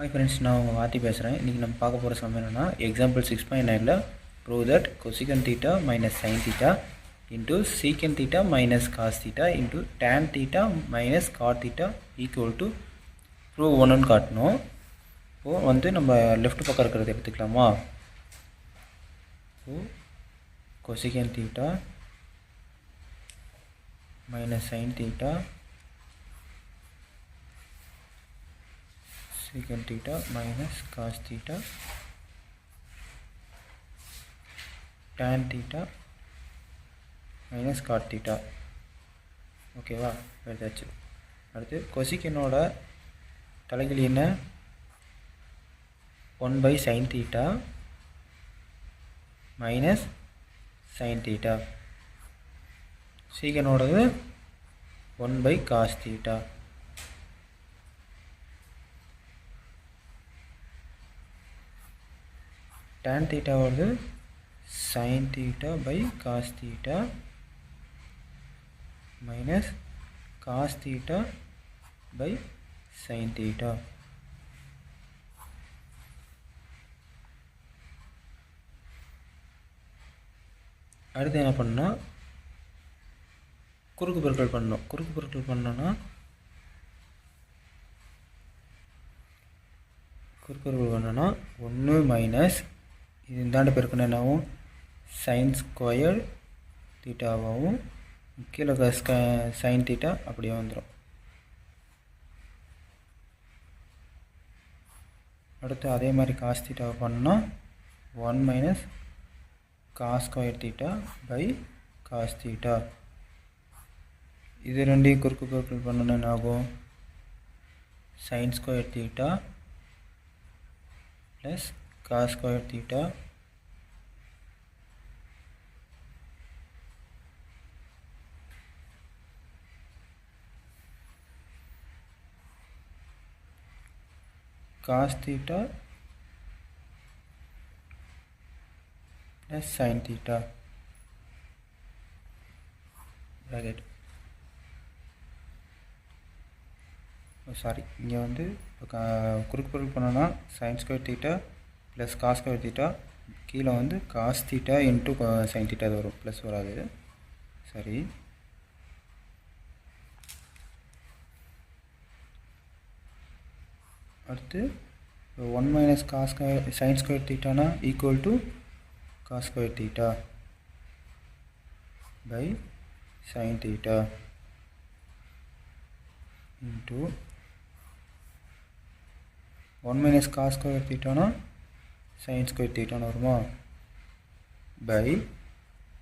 Hi friends, நான் உங்கள் வாத்தி பேசுகிறேன். இன்றைக்கி நம்ம பார்க்க போகிற சம் என்னென்னா எக்ஸாம்பிள் 6.9ல prove that cosecant theta minus sin theta into secant theta minus cos theta into tan theta minus cot theta equal to prove 1ன்னு காட்டணும். இப்போது வந்து நம்ம லெஃப்ட் பக்கம் இருக்கிறத எடுத்துக்கலாமா? இப்போது cosecant theta minus sin theta secant theta minus cos theta tan theta minus cot theta. ஓகேவா, எடுத்தாச்சு. அடுத்து கொசிக்கனோட தலைகிழி என்ன? 1/sin theta minus sin theta. சீக்கனோடது 1/cos theta. tan theta வருது sin theta by cos theta minus cos theta by sin theta. அடுத்து என்ன பண்ணால் குறுக்கு பெருக்கல் பண்ணணும். குறுக்கு பெருக்கல் பண்ணோன்னா ஒன்று மைனஸ் இது இந்தாண்டு பெருக்கணும் என்னாகும் சைன் ஸ்கொயர் தீட்டாவாகவும் கீழே சைன் தீட்டா அப்படியே வந்துடும். அடுத்து அதே மாதிரி காஸ் தீட்டாவை பண்ணால் 1 minus cos square theta by cos theta. இது ரெண்டையும் குறுக்கு பெருக்கல் பண்ணணும் என்ன ஆகும்? Sine square theta plus cos square theta cos theta plus sin theta bracket. Sorry, இங்கே வந்து குறுக்கு பெருக்கல் பண்ணோன்னா sin square theta plus cos square theta, கீழே வந்து cos theta into sine theta அது வரும், ப்ளஸ் வராது. சரி, அடுத்து 1 மைனஸ் காஸ் சைன் ஸ்கொயர் தீட்டானா equal to cos square theta by sine theta into 1 minus cos square தீட்டானா sin square theta வருமா by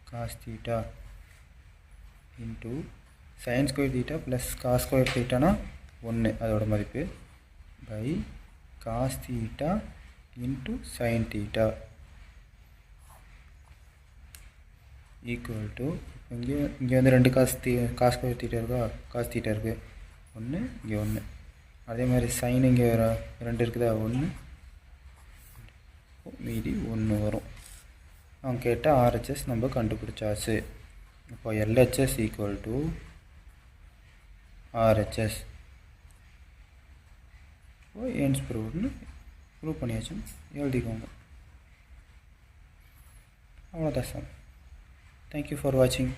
cos theta into sin square theta plus cos square theta னா 1 அதோட மதிப்பு by cos theta into sin theta equal to இங்கே வந்து ரெண்டு cos square theta இருக்கா, cos theta இருக்கு 1, இங்கே 1. அதே மாதிரி sin இங்கே 2 இருக்குதா, 1 மீதி 1 வரும். அவங்க கேட்ட RHS நம்ம கண்டுபிடிச்சாச்சு. இப்போ LHS ஈக்குவல் டு RHS. இப்போ ஏன்ஸ் ப்ரூவ்னு ப்ரூவ் பண்ணியாச்சு, எழுதிக்கோங்க. அவ்வளோதான் சார். தேங்க்யூ ஃபார் வாட்சிங்.